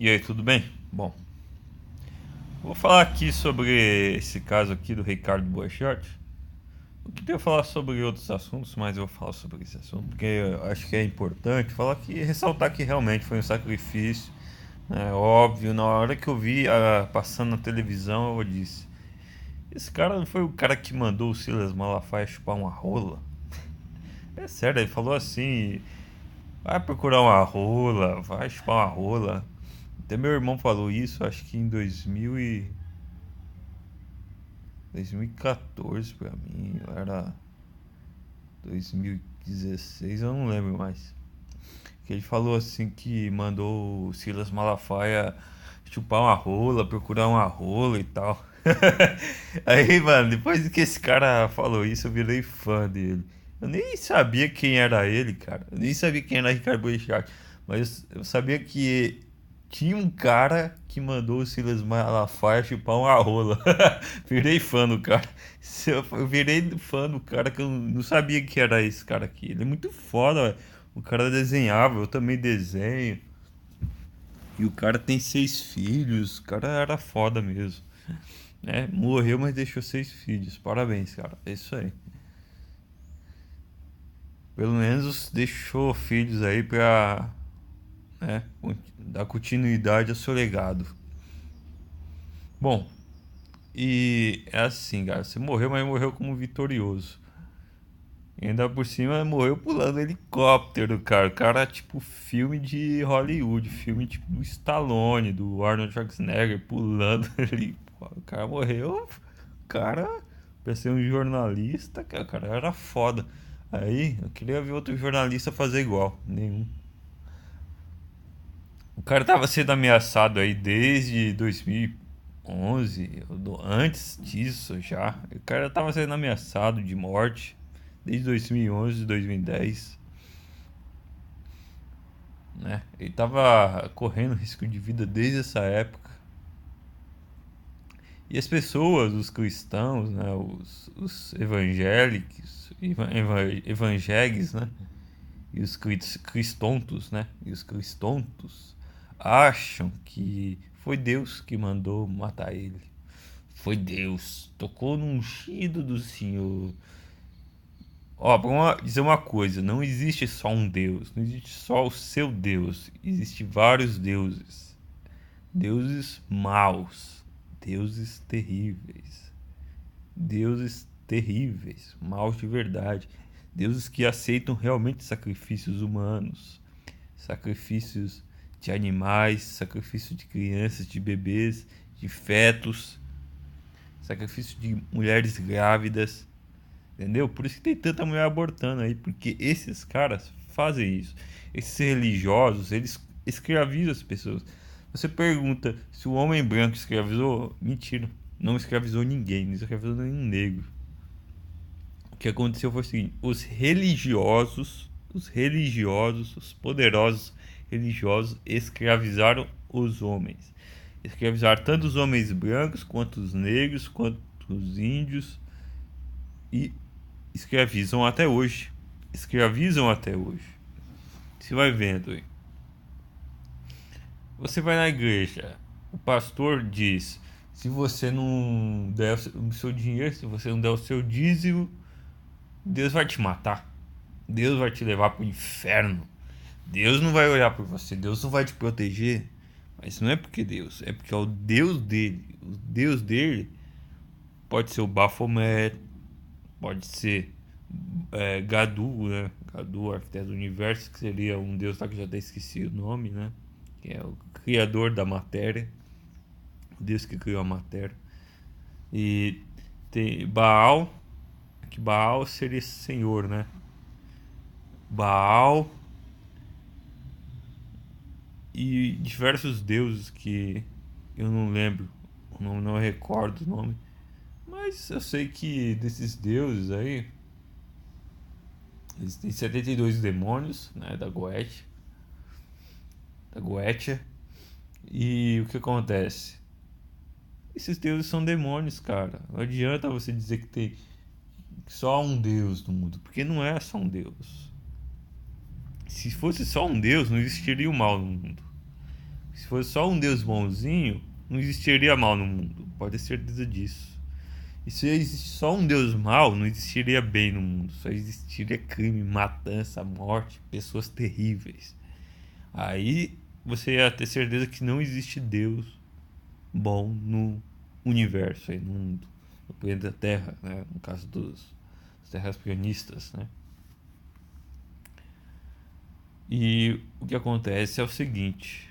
E aí, tudo bem? Bom, vou falar aqui sobre esse caso aqui do Ricardo Boechat. Eu queria falar sobre outros assuntos, mas eu vou falar sobre esse assunto porque eu acho que é importante falar que ressaltar que realmente foi um sacrifício, né? Óbvio, na hora que eu vi passando na televisão, eu disse: esse cara não foi o cara que mandou o Silas Malafaia chupar uma rola? É sério, ele falou assim: vai procurar uma rola, vai chupar uma rola. Até meu irmão falou isso, acho que em 2014 pra mim, era 2016, eu não lembro mais. Que ele falou assim que mandou o Silas Malafaia chupar uma rola, procurar uma rola e tal. Aí, mano, depois que esse cara falou isso, eu virei fã dele. Eu nem sabia quem era ele, cara. Eu nem sabia quem era Ricardo Boechat. Mas eu sabia que tinha um cara que mandou o Silas Malafaia chupar uma rola. Virei fã do cara. Eu virei fã do cara que eu não sabia que era esse cara aqui. Ele é muito foda, velho. O cara desenhava, eu também desenho. E o cara tem 6 filhos. O cara era foda mesmo. É, morreu, mas deixou 6 filhos. Parabéns, cara. É isso aí. Pelo menos deixou filhos aí pra, né, dar continuidade ao seu legado. Bom, e é assim, cara. Você morreu, mas morreu como vitorioso. E ainda por cima morreu pulando helicóptero, cara. O cara, tipo, filme de Hollywood. Filme tipo do Stallone, do Arnold Schwarzenegger pulando ali. O cara morreu. O cara, pra ser um jornalista, cara, o cara era foda. Aí, eu queria ver outro jornalista fazer igual. Nenhum. O cara tava sendo ameaçado aí desde 2011, antes disso já. O cara tava sendo ameaçado de morte desde 2011, 2010, né? Ele tava correndo risco de vida desde essa época. E as pessoas, os cristãos, né, os evangélicos, evangélicos, né, e os cristontos, né, e os cristontos acham que foi Deus que mandou matar ele. Foi Deus, tocou no ungido do Senhor. Ó, vamos dizer uma coisa, não existe só um Deus, não existe só o seu Deus, existe vários deuses. Deuses maus, deuses terríveis, deuses terríveis, maus de verdade, deuses que aceitam realmente sacrifícios humanos, sacrifícios de animais, sacrifício de crianças, de bebês, de fetos, sacrifício de mulheres grávidas. Entendeu? Por isso que tem tanta mulher abortando aí, porque esses caras fazem isso. Esses religiosos, eles escravizam as pessoas. Você pergunta se o homem branco escravizou? Mentira. Não escravizou ninguém, não escravizou nenhum negro. O que aconteceu foi o seguinte: os poderosos religiosos escravizaram os homens. Escravizaram tanto os homens brancos, quanto os negros, quanto os índios, e escravizam até hoje. Escravizam até hoje. Você vai vendo aí. Você vai na igreja, o pastor diz: se você não der o seu dinheiro, se você não der o seu dízimo, Deus vai te matar. Deus vai te levar para o inferno. Deus não vai olhar por você, Deus não vai te proteger. Mas não é porque Deus, é porque é o Deus dele. O Deus dele pode ser o Baphomet, pode ser Gadu, né? Gadu, arquiteto do universo, que seria um deus lá que eu já até esqueci o nome, né? Que é o criador da matéria, o deus que criou a matéria. E tem Baal, que Baal seria senhor, né? Baal e diversos deuses que eu não lembro, não recordo o nome. Mas eu sei que desses deuses aí, existem 72 demônios, né? Da Goetia. E o que acontece? Esses deuses são demônios, cara. Não adianta você dizer que tem só um Deus no mundo, porque não é só um Deus. Se fosse só um Deus, não existiria o mal no mundo. Se fosse só um Deus bonzinho, não existiria mal no mundo. Pode ter certeza disso. E se existe só um Deus mau, não existiria bem no mundo. Só existiria crime, matança, morte, pessoas terríveis. Aí você ia ter certeza que não existe Deus bom no universo, aí, no mundo, no planeta Terra, né? No caso dos terraplanistas, né? E o que acontece é o seguinte: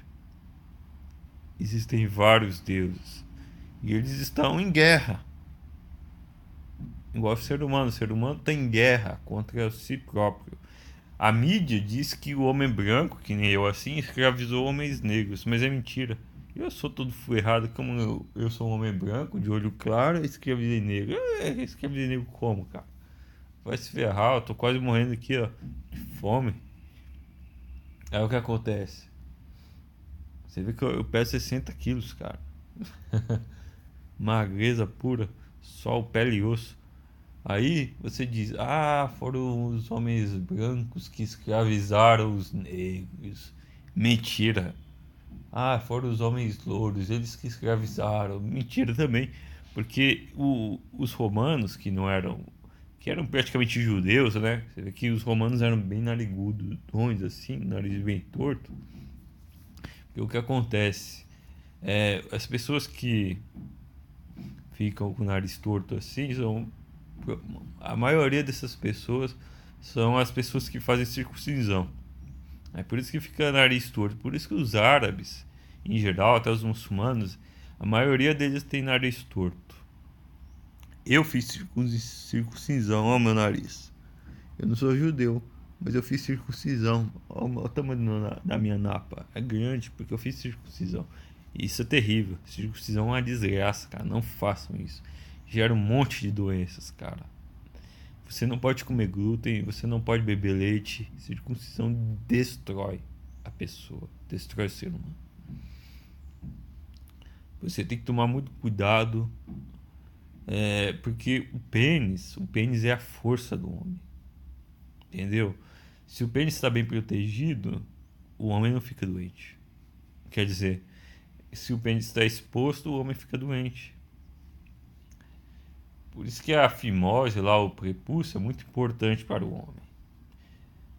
existem vários deuses e eles estão em guerra. Igual o ser humano está em guerra contra si próprio. A mídia diz que o homem branco, que nem eu assim, escravizou homens negros, mas é mentira. Eu sou todo ferrado, como eu sou um homem branco, de olho claro, escravizei negro. Escravizei negro como, cara? Vai se ferrar, eu tô quase morrendo aqui, ó, de fome. Aí o que acontece? Você vê que eu peso 60 quilos, cara. Magreza pura, só o pele e osso. Aí você diz: ah, foram os homens brancos que escravizaram os negros. Mentira. Ah, foram os homens louros, eles que escravizaram. Mentira também. Porque os romanos, que eram praticamente judeus, né? Você vê que os romanos eram bem narigudos, assim, nariz bem torto. E o que acontece? As pessoas que ficam com o nariz torto assim são. A maioria dessas pessoas são as pessoas que fazem circuncisão. É por isso que fica nariz torto. Por isso que os árabes, em geral, até os muçulmanos, a maioria deles tem nariz torto. Eu fiz circuncisão ao meu nariz. Eu não sou judeu, mas eu fiz circuncisão. Olha o tamanho da minha napa. É grande porque eu fiz circuncisão. E isso é terrível. Circuncisão é uma desgraça, cara. Não façam isso. Gera um monte de doenças, cara. Você não pode comer glúten, você não pode beber leite. Circuncisão destrói a pessoa, destrói o ser humano. Você tem que tomar muito cuidado, porque o pênis é a força do homem, entendeu? Se o pênis está bem protegido, o homem não fica doente. Quer dizer, se o pênis está exposto, o homem fica doente. Por isso que a fimose lá, o prepúcio, é muito importante para o homem.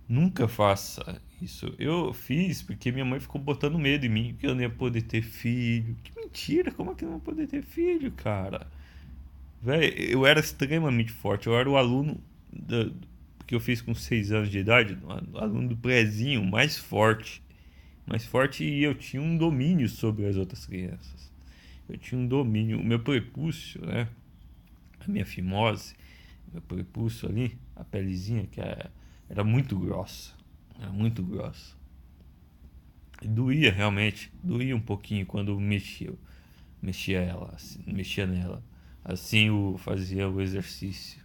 Nunca faça isso. Eu fiz porque minha mãe ficou botando medo em mim, que eu não ia poder ter filho. Que mentira, como é que eu não ia poder ter filho, cara? Véi, eu era extremamente forte. Eu era o aluno que eu fiz com 6 anos de idade, o aluno do prezinho mais forte. Mais forte, e eu tinha um domínio sobre as outras crianças. Eu tinha um domínio. O meu prepúcio, né? A minha fimose, meu prepúcio ali, a pelezinha era muito grossa. Era muito grossa. E doía realmente, doía um pouquinho quando mexia ela, assim, mexia nela. Assim fazia o exercício,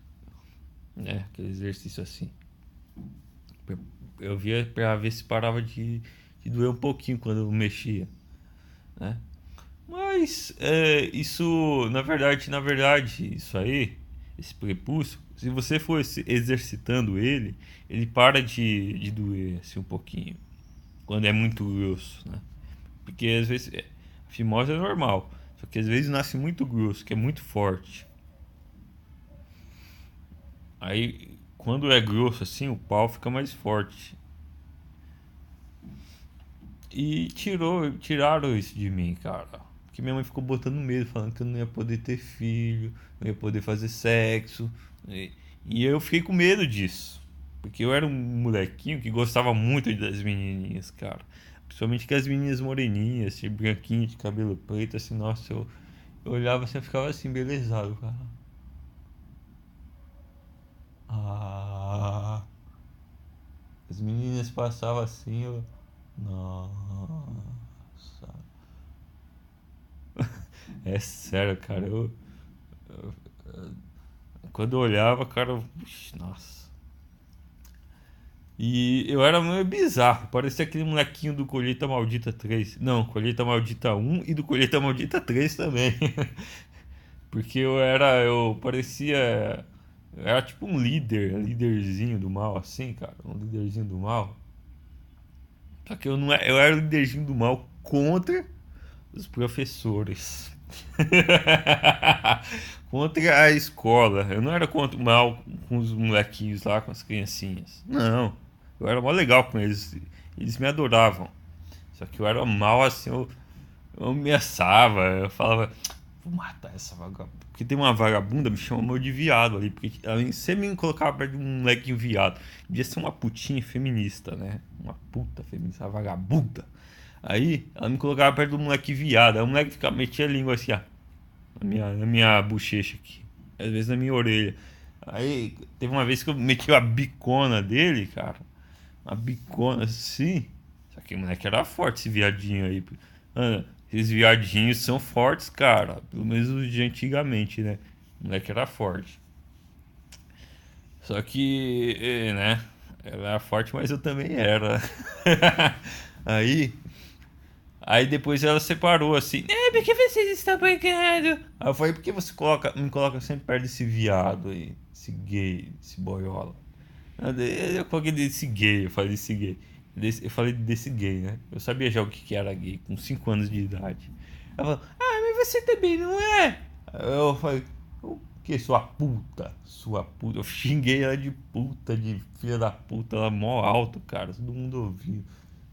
né? Aquele exercício assim. Eu via pra ver se parava de doer um pouquinho quando eu mexia, né? Mas isso, na verdade, isso aí, esse prepúcio, se você for exercitando ele para de doer assim um pouquinho, quando é muito grosso, né? Porque às vezes a fimose é normal, só que às vezes nasce muito grosso, que é muito forte. Aí quando é grosso assim, o pau fica mais forte. E tiraram isso de mim, cara. Porque minha mãe ficou botando medo, falando que eu não ia poder ter filho, não ia poder fazer sexo. E eu fiquei com medo disso. Porque eu era um molequinho que gostava muito das menininhas, cara. Principalmente que as menininhas moreninhas, assim, branquinhas, de cabelo preto, assim, nossa, eu olhava assim, eu ficava assim, belezado, cara. Ah, as meninas passavam assim, eu. Nossa. É sério, cara. Quando eu olhava, cara. Nossa. E eu era meio bizarro. Parecia aquele molequinho do Colheita Maldita 3. Não, Colheita Maldita 1 e do Colheita Maldita 3 também. Porque eu parecia. Eu era tipo um líderzinho do mal, assim, cara. Um líderzinho do mal. Só que eu não era, eu era o líderzinho do mal contra os professores. Contra a escola. Eu não era contra mal com os molequinhos lá, com as criancinhas. Não. Eu era mó legal com eles. Eles me adoravam. Só que eu era mal assim, eu ameaçava, eu falava, vou matar essa vagabunda. Porque tem uma vagabunda me chamou de viado ali, porque ela sempre me colocava perto de um molequinho viado. Devia ser uma putinha feminista, né? Uma puta feminista, uma vagabunda. Aí ela me colocava perto do moleque viado. Aí o moleque ficava, metia a língua assim, ó, na minha bochecha aqui. Às vezes na minha orelha. Aí teve uma vez que eu meti a bicona dele, cara. Uma bicona assim. Só que o moleque era forte, esse viadinho aí. Ah, esses viadinhos são fortes, cara. Pelo menos os de antigamente, né? O moleque era forte. Só que, né? Ela era forte, mas eu também era. Aí, aí depois ela separou assim. É, por que vocês estão brigando? Aí eu falei, por que você me coloca sempre perto desse viado aí? Esse gay, esse boiola. Eu coloquei desse gay, eu falei desse gay. Eu falei desse gay, né? Eu sabia já o que era gay, com 5 anos de idade. Ela falou, ah, mas você também não é? Eu falei, o que? Sua puta, sua puta. Eu xinguei ela de puta, de filha da puta, ela mó alto, cara, todo mundo ouviu.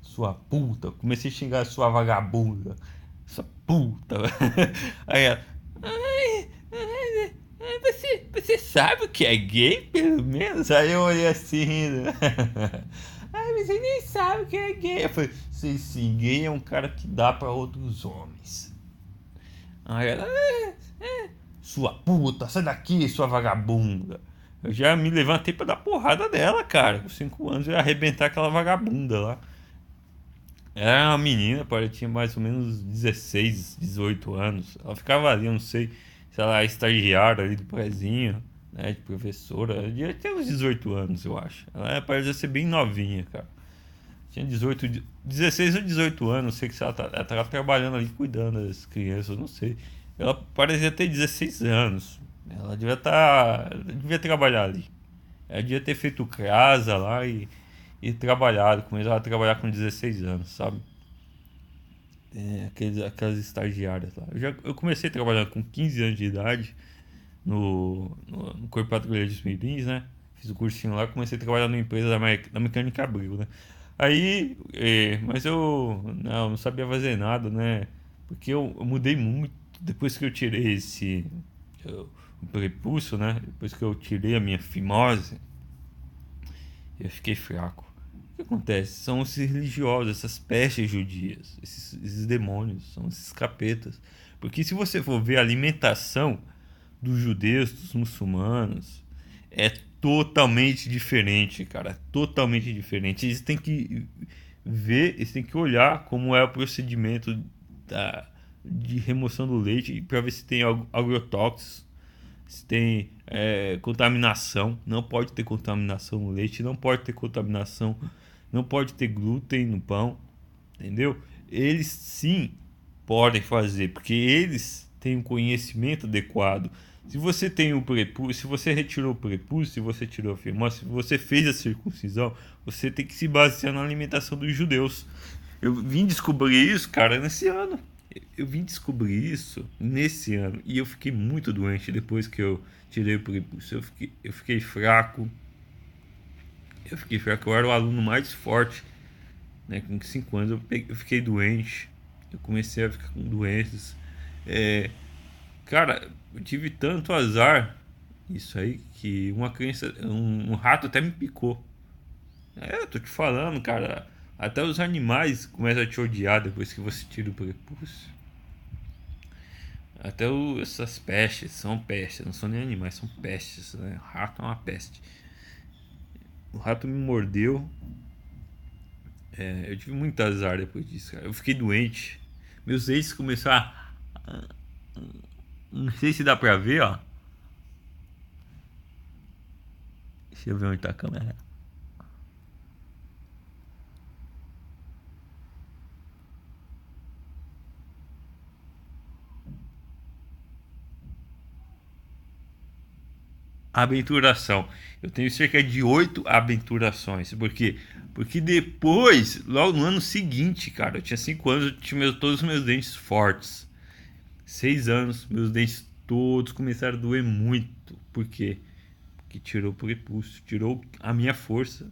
Sua puta, comecei a xingar sua vagabunda, sua puta. Aí ela, ai, você sabe o que é gay, pelo menos? Aí eu olhei assim, rindo. Ai, mas você nem sabe o que é gay. Eu falei, sim, sim, gay é um cara que dá pra outros homens. Aí ela, sua puta, sai daqui, sua vagabunda. Eu já me levantei pra dar porrada dela, cara. Com 5 anos eu ia arrebentar aquela vagabunda lá. Era uma menina, ela tinha mais ou menos 16, 18 anos. Ela ficava ali, eu não sei se ela era estagiária ali do prezinho, né, de professora. Ela devia ter uns 18 anos, eu acho. Ela parecia ser bem novinha, cara. Tinha 18, 16 ou 18 anos, não sei que se ela tava trabalhando ali, cuidando das crianças, eu não sei. Ela parecia ter 16 anos. Ela devia trabalhar ali. Ela devia ter feito casa lá e trabalhado. Começou a trabalhar com 16 anos, sabe? Aquelas estagiárias lá. Eu comecei trabalhando com 15 anos de idade no Corpo de Patrulha dos Mirins, né? Fiz o cursinho lá, comecei a trabalhar numa empresa da Mecânica Abril, né? Aí, mas eu não sabia fazer nada, né? Porque eu mudei muito depois que eu tirei o prepúcio, né? Depois que eu tirei a minha fimose, eu fiquei fraco. O que acontece? São esses religiosos, essas pestes judias, esses demônios, são esses capetas. Porque se você for ver a alimentação dos judeus, dos muçulmanos, é totalmente diferente, cara. É totalmente diferente. Eles têm que ver, eles têm que olhar como é o procedimento de remoção do leite para ver se tem agrotóxicos, se tem contaminação. Não pode ter contaminação no leite, não pode ter contaminação, não pode ter glúten no pão, entendeu? Eles sim podem fazer, porque eles têm um conhecimento adequado. Se você tem o prepúcio, se você retirou o prepúcio, se você tirou a fimose, se você fez a circuncisão, você tem que se basear na alimentação dos judeus. Eu vim descobrir isso, cara, nesse ano. Eu vim descobrir isso nesse ano e eu fiquei muito doente depois que eu tirei o prepúcio. Eu fiquei fraco. Eu era o aluno mais forte, né? Com 5 anos eu fiquei doente. Eu comecei a ficar com doenças. É, cara, eu tive tanto azar isso aí que um rato até me picou. Eu tô te falando, cara. Até os animais começam a te odiar depois que você tira o prepúcio. Até essas pestes são pestes, não são nem animais, são pestes, né? O rato é uma peste. O rato me mordeu. Eu tive muito azar depois disso, cara. Eu fiquei doente. Meus dentes começaram a. Não sei se dá pra ver, ó. Deixa eu ver onde tá a câmera. Abenturação. Eu tenho cerca de 8 abenturações. Por quê? Porque depois, logo no ano seguinte, cara, eu tinha 5 anos, eu tinha todos os meus dentes fortes. 6 anos, meus dentes todos começaram a doer muito. Por quê? Porque tirou o prepúcio, tirou a minha força.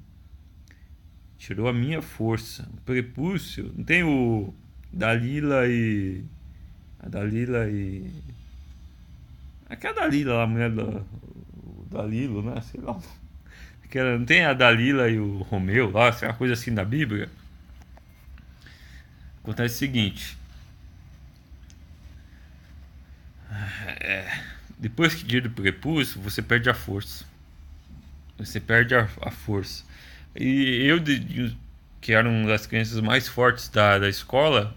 Tirou a minha força. O prepúcio, não tem o Dalila e. A Dalila e. Aquela Dalila lá, a mulher do. O Dalilo, né? Sei lá. Aquela, não tem a Dalila e o Romeu lá, uma coisa assim da Bíblia? Acontece o seguinte: depois que tira o prepúcio, você perde a força. Você perde a força. E eu, que era uma das crianças mais fortes da escola,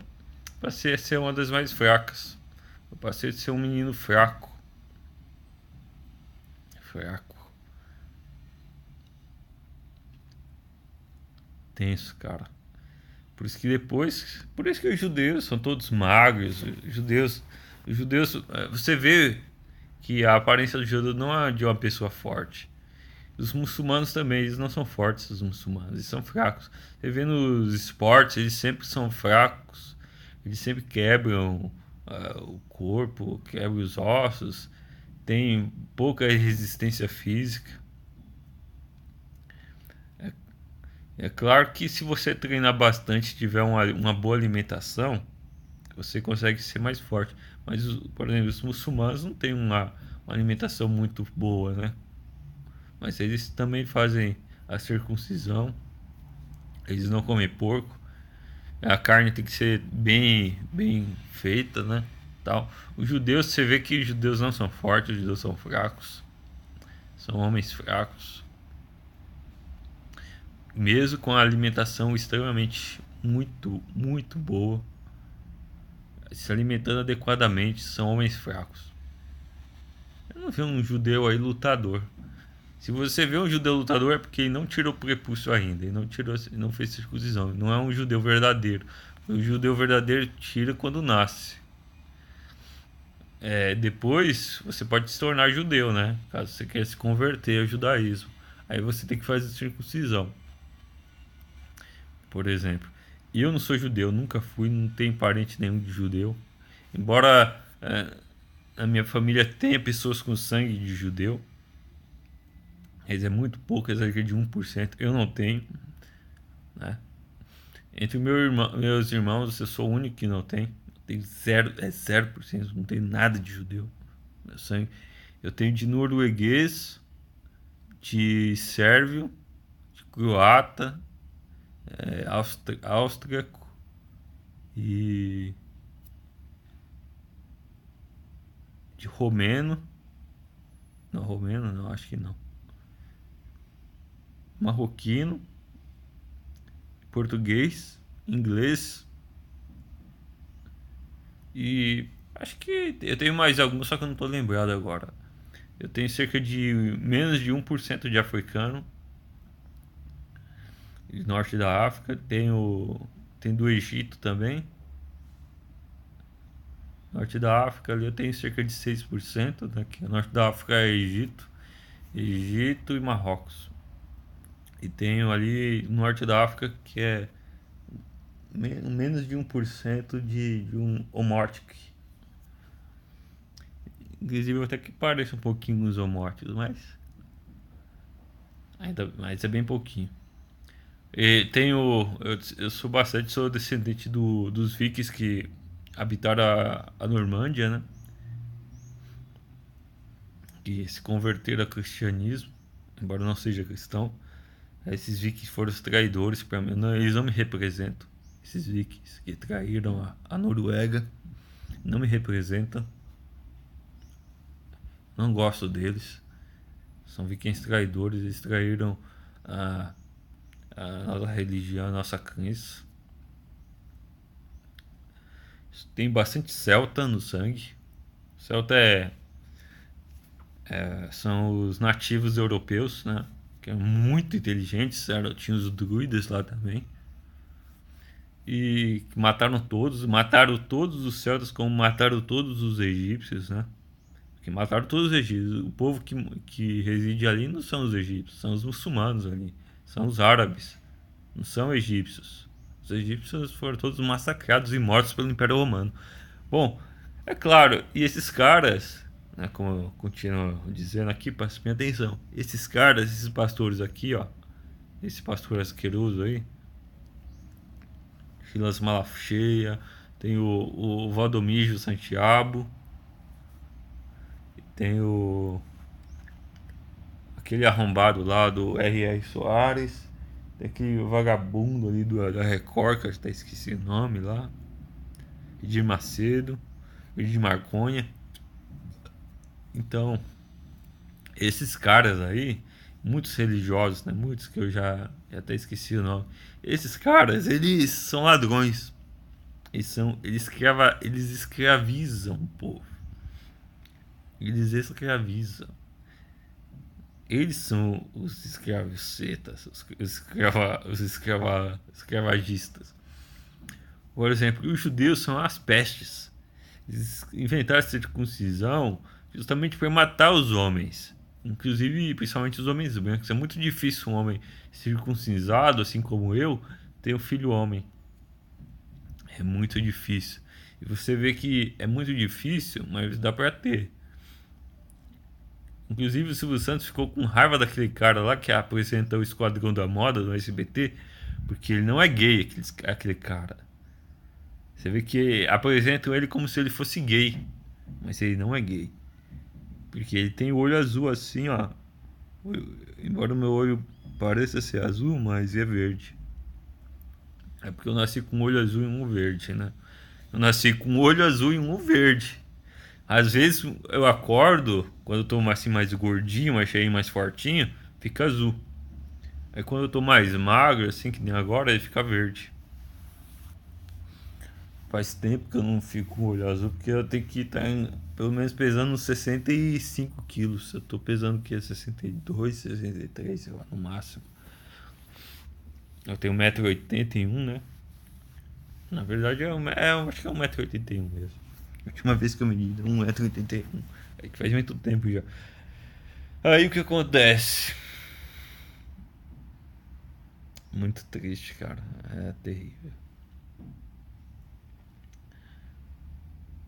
passei a ser uma das mais fracas. Eu passei a ser um menino fraco. Fraco. Tenso, cara. Por isso que depois. Por isso que os judeus são todos magros. Os judeus. Você vê que a aparência do judeu não é de uma pessoa forte. Os muçulmanos também, eles não são fortes, os muçulmanos, eles são fracos. Você vê nos esportes, eles sempre são fracos, eles sempre quebram o corpo, quebram os ossos, tem pouca resistência física. É claro que se você treinar bastante e tiver uma boa alimentação, você consegue ser mais forte. Mas, por exemplo, os muçulmanos não têm uma alimentação muito boa, né? Mas eles também fazem a circuncisão. Eles não comem porco. A carne tem que ser bem feita, né? Tal. Os judeus, você vê que os judeus não são fortes, os judeus são fracos. São homens fracos. Mesmo com a alimentação extremamente muito boa. Se alimentando adequadamente, são homens fracos. Eu não vi um judeu aí lutador. Se você vê um judeu lutador é porque ele não tirou o prepúcio ainda, ele não fez circuncisão, não é um judeu verdadeiro. O judeu verdadeiro tira quando nasce. Depois você pode se tornar judeu, né? Caso você queira se converter ao judaísmo. Aí você tem que fazer circuncisão, por exemplo. E eu não sou judeu, nunca fui, não tenho parente nenhum de judeu. Embora a minha família tenha pessoas com sangue de judeu, mas é muito pouco, é cerca de 1%. Eu não tenho, né? Entre meus irmãos, eu sou o único que não tem. Tem 0%, não tenho nada de judeu. Meu sangue. Eu tenho de norueguês, de sérvio, de croata, austríaco e de romeno. Não, romeno não, acho que não. Marroquino, português, inglês e acho que eu tenho mais alguns, só que eu não tô lembrado agora. Eu tenho cerca de menos de 1% de africano, norte da África, tem do Egito também. Norte da África ali eu tenho cerca de 6%, né? Que o norte da África é Egito e Marrocos. E tenho ali no norte da África que é menos de 1% de um Omortic. Inclusive até que parece um pouquinho com os Omorticos, mas é bem pouquinho. E eu sou descendente dos vikings que habitaram a Normândia, né? Que se converteram ao cristianismo, embora não seja cristão. Esses vikings foram os traidores para mim. Não, eles não me representam. Esses vikings que traíram a Noruega não me representam. Não gosto deles. São vikings traidores. Eles traíram a nossa religião, a nossa crença. Tem bastante celta no sangue. Celta são os nativos europeus, né? Que eram muito inteligentes. Tinha os druidas lá também. E mataram todos os celtas como mataram todos os egípcios, né? Que mataram todos os egípcios. O povo que reside ali não são os egípcios, são os muçulmanos ali. São os árabes, não são egípcios. Os egípcios foram todos massacrados e mortos pelo Império Romano. Bom, é claro, e esses caras, né, como eu continuo dizendo aqui, preste minha atenção. Esses caras, esses pastores aqui, ó. Esse pastor asqueroso aí, Silas Malacheia, tem o Valdomiro Santiago, tem aquele arrombado lá do R.R. Soares, tem aquele vagabundo ali da Record, que eu até esqueci o nome lá, Edir Macedo, Edir Marconha. Então, esses caras aí, muitos religiosos, né? Muitos que eu já até esqueci o nome. Esses caras, eles são ladrões. Eles escravizam o povo. Eles escravizam. Eles são os escravicetas, escravagistas. Por exemplo, os judeus são as pestes. Eles inventaram a circuncisão justamente para matar os homens. Inclusive, principalmente os homens brancos. É muito difícil um homem circuncisado, assim como eu, ter um filho homem. É muito difícil. E você vê que é muito difícil, mas dá para ter. Inclusive o Silvio Santos ficou com raiva daquele cara lá que apresenta o Esquadrão da Moda no SBT, porque ele não é gay, aquele cara. Você vê que apresentam ele como se ele fosse gay, mas ele não é gay. Porque ele tem o olho azul assim, ó. Embora o meu olho pareça ser azul, mas é verde. É porque eu nasci com um olho azul e um verde, né? Eu nasci com um olho azul e um verde. Às vezes eu acordo, quando eu tô assim mais gordinho, mais cheio, mais fortinho, fica azul. Aí quando eu tô mais magro, assim que nem agora, ele fica verde. Faz tempo que eu não fico com o olho azul, porque eu tenho que estar pelo menos pesando uns 65 quilos. Eu tô pesando o que? 62, 63, sei lá, no máximo. Eu tenho 1,81 m, né? Na verdade, eu acho que é 1,81 m mesmo. A última vez que eu medi, 1,81 m. É que faz muito tempo já. Aí o que acontece? Muito triste, cara. É terrível.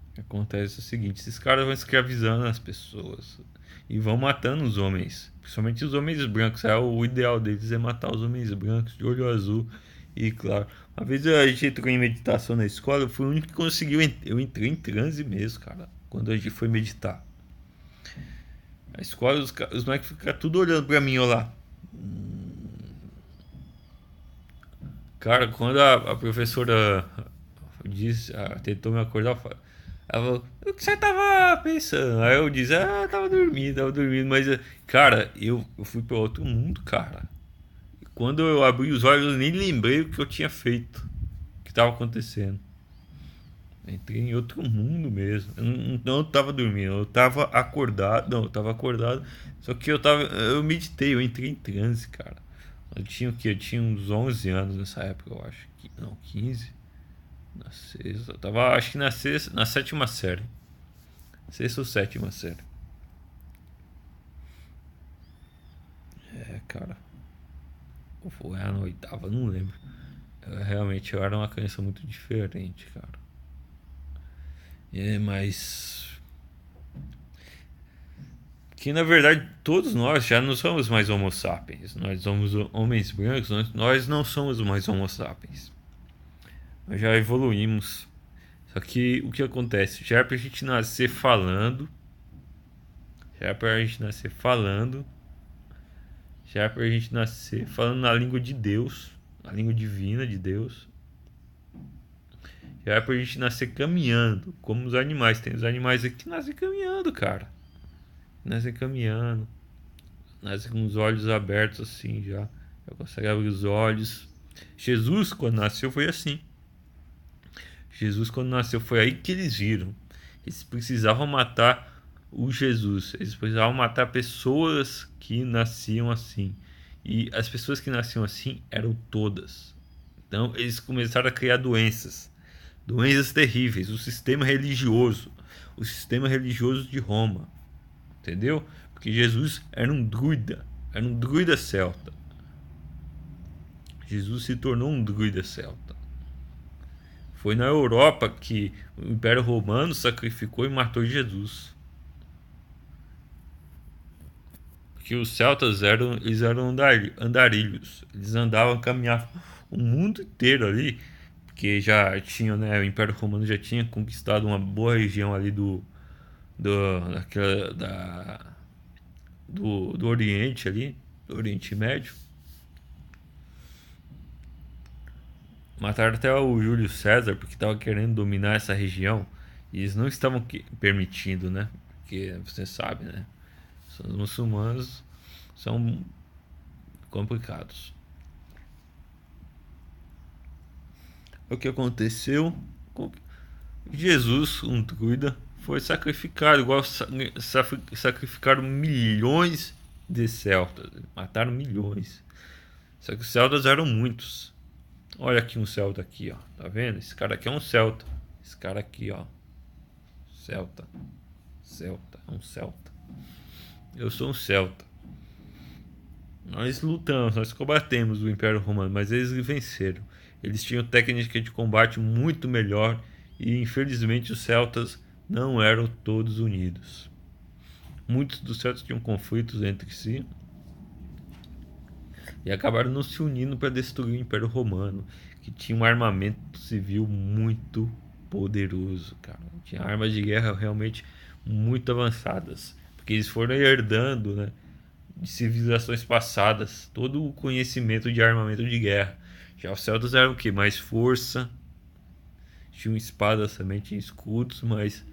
O que acontece é o seguinte: esses caras vão escravizando as pessoas e vão matando os homens, principalmente os homens brancos. O ideal deles é matar os homens brancos de olho azul. E claro, uma vez a gente entrou em meditação na escola, eu fui o único que conseguiu. Eu entrei em transe mesmo, cara, quando a gente foi meditar. A escola, os moleques ficam tudo olhando pra mim, ó lá. Cara, quando a professora tentou me acordar, ela falou: o que você tava pensando? Aí eu disse: tava dormindo, mas, cara, eu fui para outro mundo, cara. Quando eu abri os olhos, eu nem lembrei o que eu tinha feito, o que tava acontecendo. Entrei em outro mundo mesmo. Eu não tava dormindo, eu tava acordado. Não, eu tava acordado. Só que eu meditei, eu entrei em transe, cara. Eu tinha o quê? Eu tinha uns 11 anos nessa época, eu acho. Não, 15. Na sexta. Eu tava, acho que na sétima série. Sexta ou sétima série. É, cara. Ou foi na oitava, não lembro. Realmente eu era uma criança muito diferente, cara. Mas que na verdade todos nós já não somos mais Homo sapiens. Nós somos homens brancos, nós não somos mais Homo sapiens. Nós já evoluímos. Só que o que acontece? Já é pra gente nascer falando. Já é pra gente nascer falando. Já é pra gente nascer falando na língua de Deus. Na língua divina de Deus. Já é pra gente nascer caminhando. Como os animais. Tem os animais aqui que nascem caminhando, cara. Nascem caminhando. Nascem com os olhos abertos assim já. Já consegue abrir os olhos. Jesus, quando nasceu, foi assim. Jesus, quando nasceu, foi aí que eles viram. Eles precisavam matar o Jesus. Eles precisavam matar pessoas que nasciam assim. E as pessoas que nasciam assim eram todas. Então, eles começaram a criar doenças. Doenças terríveis. O sistema religioso. O sistema religioso de Roma. entendeu? Porque Jesus era um druida celta. Jesus se tornou um druida celta. Foi na Europa que o Império Romano sacrificou e matou Jesus. Porque os celtas eram andarilhos. Eles andavam, caminhavam o mundo inteiro ali, porque já tinham, né, o Império Romano já tinha conquistado uma boa região ali daquela, do Oriente ali, do Oriente Médio. Mataram até o Júlio César porque estava querendo dominar essa região e eles não estavam permitindo, né? Porque você sabe, né? Os muçulmanos são complicados. O que aconteceu? Jesus, um druida, foi sacrificado, igual sacrificaram milhões de celtas. Mataram milhões. Só que os celtas eram muitos. Olha aqui um celta aqui, ó. Tá vendo? Esse cara aqui é um celta. Esse cara aqui, ó. Celta. Celta. É um celta. Eu sou um celta. Nós lutamos, nós combatemos o Império Romano, mas eles venceram. Eles tinham técnica de combate muito melhor e infelizmente os celtas não eram todos unidos. Muitos dos celtas tinham conflitos entre si e acabaram não se unindo para destruir o Império Romano, que tinha um armamento civil muito poderoso, cara. Tinha armas de guerra realmente muito avançadas, porque eles foram herdando, né, de civilizações passadas todo o conhecimento de armamento de guerra. Já os celtas eram o que? Mais força, tinham espadas também, tinham escudos, mas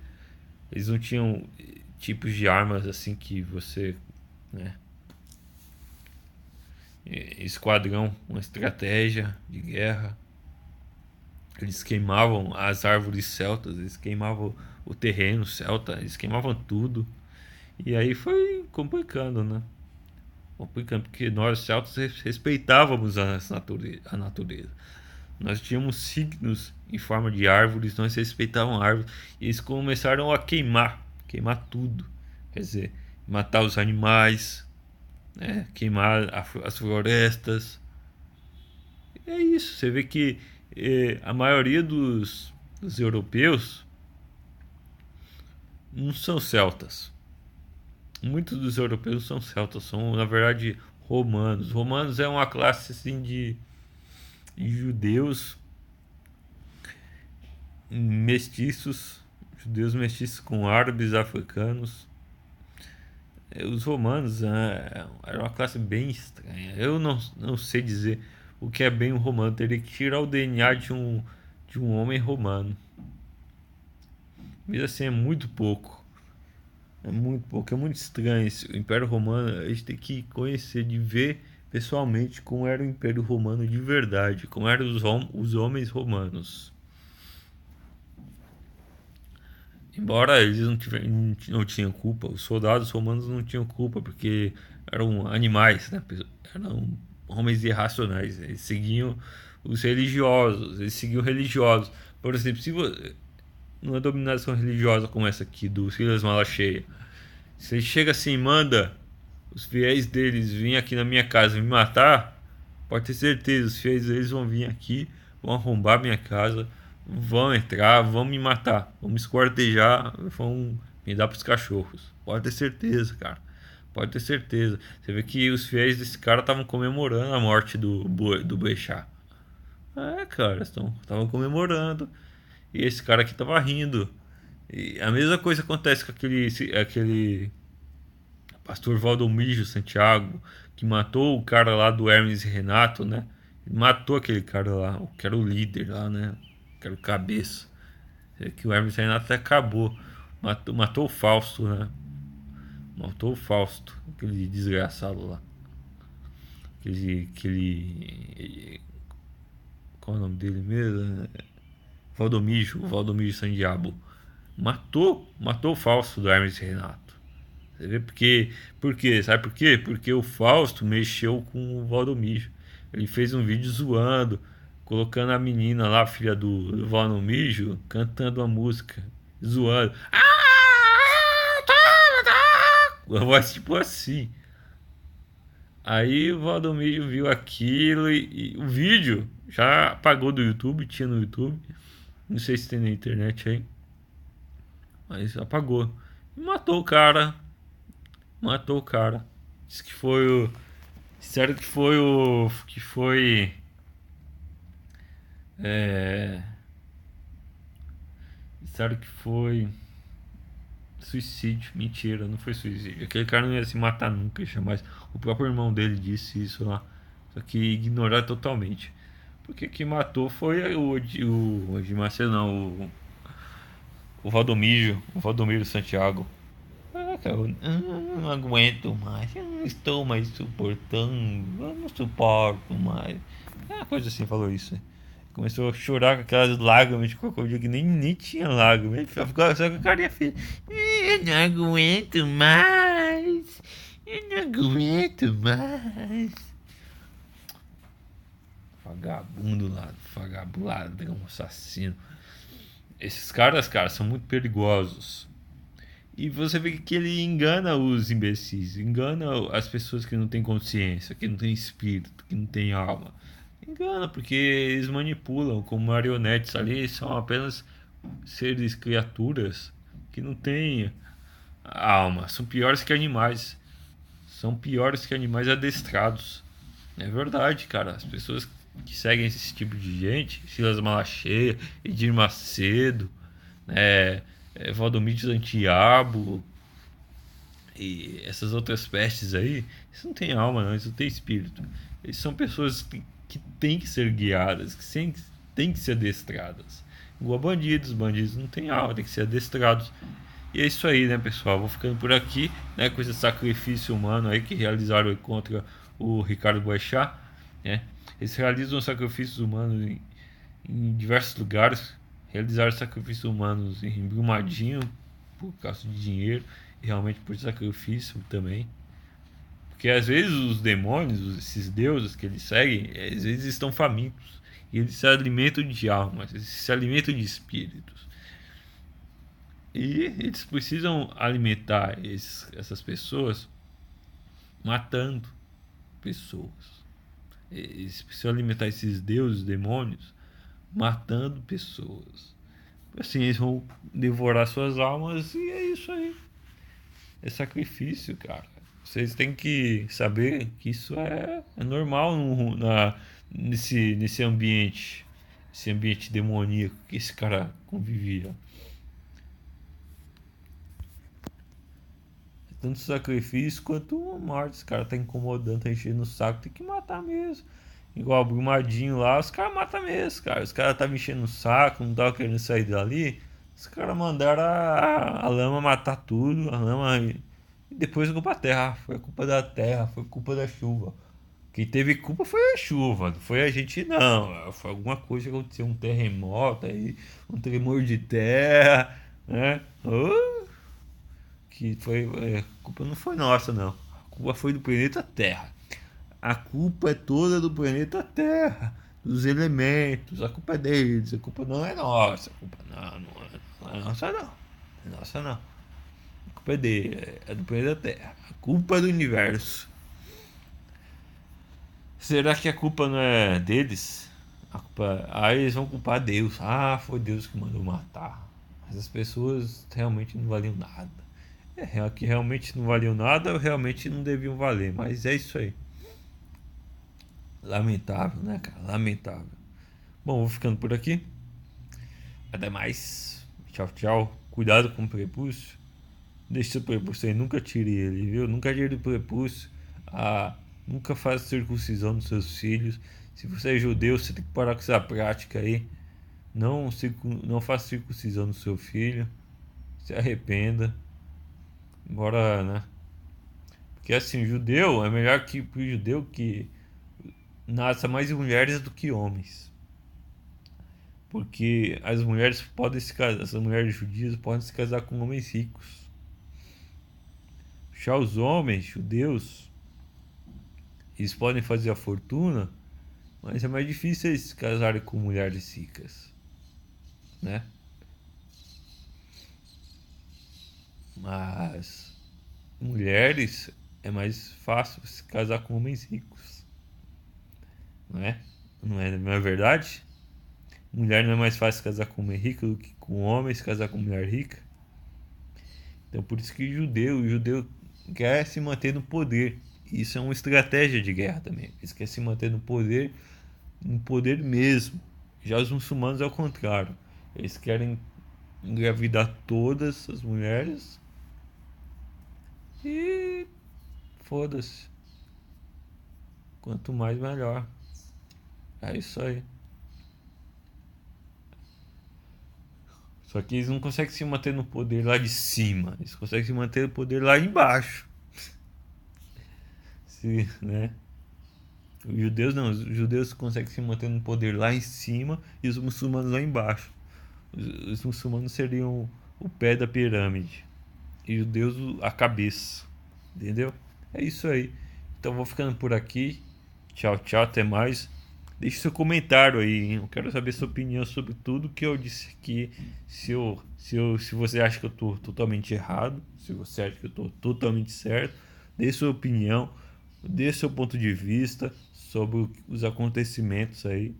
eles não tinham tipos de armas assim que você, né, esquadrão, uma estratégia de guerra. Eles queimavam as árvores celtas, eles queimavam o terreno celta, eles queimavam tudo. E aí foi complicando, né? Complicando, porque nós celtas respeitávamos a natureza. Nós tínhamos signos em forma de árvores, nós respeitávamos árvores. E eles começaram a queimar tudo. Quer dizer, matar os animais, né? Queimar as florestas. E é isso, você vê que a maioria dos europeus não são celtas. Muitos dos europeus são celtas, são na verdade romanos. Romanos é uma classe assim de judeus mestiços, judeus mestiços com árabes, africanos. Os romanos eram uma classe bem estranha. Eu não sei dizer o que é bem um romano. Teria que tirar o DNA de um homem romano. Mas assim, é muito pouco. É muito pouco, é muito estranho. O Império Romano, a gente tem que conhecer, de ver pessoalmente como era o Império Romano de verdade, como eram os homens romanos. Embora eles não tinham culpa, os soldados romanos não tinham culpa, porque eram animais, né? Eram homens irracionais. Eles seguiam os religiosos, Por exemplo, se numa dominação religiosa como essa aqui do Silas Malacheia, se ele chega assim e manda os fiéis deles virem aqui na minha casa me matar, pode ter certeza, os fiéis deles vão vir aqui, vão arrombar minha casa, vão entrar, vão me matar, vão me esquartejar, vão me dar pros cachorros. Pode ter certeza, cara. Pode ter certeza. Você vê que os fiéis desse cara estavam comemorando a morte do Boechat. É, cara, estavam comemorando. E esse cara aqui tava rindo. E a mesma coisa acontece com aquele pastor Valdomiro Santiago, que matou o cara lá do Hermes e Renato, né? Ele matou aquele cara lá, que era o líder lá, né? Que era o cabeça. É que o Hermes e Renato até acabou. Matou o Fausto, né? Matou o Fausto, aquele desgraçado lá. Qual é o nome dele mesmo? Valdomiro Sandiabo. Matou o Fausto do Hermes e Renato. Você vê por quê? Sabe por quê? Porque o Fausto mexeu com o Valdomiro. Ele fez um vídeo zoando, colocando a menina lá, filha do Valdomiro, cantando uma música, zoando. A voz tipo assim. Aí o Valdomiro viu aquilo e o vídeo já apagou do YouTube, tinha no YouTube. Não sei se tem na internet aí, mas apagou. E matou o cara. Matou o cara. Disse que foi o. Disseram que foi o. Que foi. É. Disseram que foi. Suicídio. Mentira, não foi suicídio. Aquele cara não ia se matar nunca, jamais. O próprio irmão dele disse isso lá. Só que ignorar totalmente. Porque quem matou foi o Edmar não, o Valdomiro, o Valdomiro Santiago. Ah, cara, eu não aguento mais, eu não estou mais suportando, eu não suporto mais. Uma coisa assim, falou isso. Começou a chorar com aquelas lágrimas de crocodilo que nem tinha lágrimas. Ele ficava só com a carinha feia. Eu não aguento mais, eu não aguento mais. Vagabundo lá, vagabundo, ladrão, assassino. Esses caras, cara, são muito perigosos. E você vê que ele engana os imbecis, engana as pessoas que não têm consciência, que não têm espírito, que não têm alma. Engana porque eles manipulam como marionetes ali, são apenas seres, criaturas que não têm alma, são piores que animais. São piores que animais adestrados. É verdade, cara. As pessoas que seguem esse tipo de gente, Silas Malacheia, Edir Macedo, Valdomiro Santiago e essas outras pestes aí, eles não têm alma, não, eles não têm espírito. Eles são pessoas que têm que ser guiadas, têm que ser adestradas. Igual bandidos, bandidos não têm alma, têm que ser adestrados. E é isso aí, né, pessoal? Vou ficando por aqui, né, com esse sacrifício humano aí que realizaram contra o Ricardo Boechat, né? Eles realizam sacrifícios humanos em diversos lugares, realizaram sacrifícios humanos em Brumadinho por causa de dinheiro e realmente por sacrifício também. Porque às vezes os demônios, esses deuses que eles seguem, às vezes estão famintos e eles se alimentam de almas, eles se alimentam de espíritos. E eles precisam alimentar essas pessoas matando pessoas. Eles precisam alimentar esses deuses, demônios, matando pessoas. Assim, eles vão devorar suas almas e é isso aí. É sacrifício, cara. Vocês têm que saber que isso é normal nesse ambiente. Esse ambiente demoníaco que esse cara convivia. Tanto sacrifício quanto morte. Esse cara tá incomodando, tá enchendo o saco, tem que matar mesmo. Igual o Brumadinho lá, os caras matam mesmo, cara. Os caras tá me enchendo o saco, não tava querendo sair dali. Os caras mandaram a lama matar tudo, a lama. E depois a culpa da terra. Foi a culpa da terra, foi a culpa da chuva. Quem teve culpa foi a chuva, não foi a gente não. Foi alguma coisa que aconteceu, um terremoto aí, um tremor de terra, né? Que foi. A culpa não foi nossa, não. A culpa foi do planeta Terra. A culpa é toda do planeta Terra, dos elementos. A culpa é deles. A culpa não é nossa. A culpa não é nossa, não. É nossa, não. A culpa é dele. É do planeta Terra. A culpa é do universo. Será que a culpa não é deles? A culpa. Aí eles vão culpar Deus. Ah, foi Deus que mandou matar. Mas as pessoas realmente não valiam nada. Que realmente não valiam nada, realmente não deviam valer. Mas é isso aí. Lamentável, né, cara? Lamentável. Bom, vou ficando por aqui. Até mais. Tchau, tchau. Cuidado com o prepúcio. Deixa o prepúcio aí. Nunca tire ele, viu? Nunca tire o prepúcio. Ah, nunca faça circuncisão nos seus filhos. Se você é judeu, você tem que parar com essa prática aí. Não faça circuncisão no seu filho. Se arrependa. Embora, né? Porque assim, judeu é melhor que pro judeu que nasça mais mulheres do que homens. Porque as mulheres podem se casar, as mulheres judias podem se casar com homens ricos. Já os homens judeus, eles podem fazer a fortuna, mas é mais difícil eles se casarem com mulheres ricas, né? Mas mulheres é mais fácil se casar com homens ricos, não é? Não é verdade? Mulher não é mais fácil casar com homem rico do que com homem se casar com mulher rica. Então por isso que o judeu quer se manter no poder. Isso é uma estratégia de guerra também. Eles querem se manter no poder mesmo. Já os muçulmanos é o contrário. Eles querem engravidar todas as mulheres e foda-se. Quanto mais melhor. É isso aí. Só que eles não conseguem se manter no poder lá de cima. Eles conseguem se manter no poder lá embaixo. Se, né? Os judeus não. Os judeus conseguem se manter no poder lá em cima e os muçulmanos lá embaixo. Os muçulmanos seriam o pé da pirâmide. E os judeus a cabeça. Entendeu? É isso aí. Então vou ficando por aqui. Tchau, tchau, até mais. Deixe seu comentário aí, hein? Eu quero saber sua opinião sobre tudo que eu disse aqui. Se você acha que eu estou totalmente errado, se você acha que eu estou totalmente certo, dê sua opinião, dê seu ponto de vista sobre os acontecimentos aí,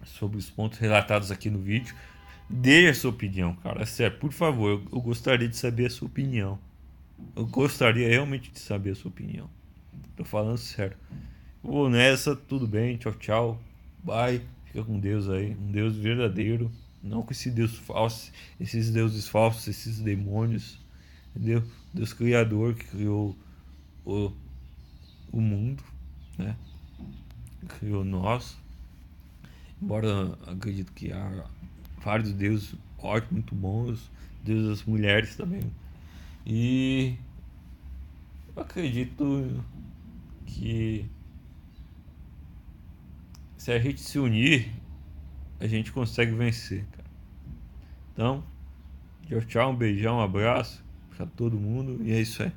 sobre os pontos relatados aqui no vídeo. Dê a sua opinião, cara. Sério, por favor, eu gostaria de saber a sua opinião. Eu gostaria realmente de saber a sua opinião. Tô falando sério. Vou nessa, tudo bem, tchau, tchau. Bye. Fica com Deus aí. Um Deus verdadeiro. Não com esse Deus falso, esses deuses falsos, esses demônios. Entendeu? Deus Criador que criou o, o mundo, né? Criou nós. Embora acredito que há vários deuses ótimos, muito bons. Deuses das mulheres também. E eu acredito que se a gente se unir, a gente consegue vencer, cara. Então, tchau, tchau, um beijão, um abraço pra todo mundo e é isso aí.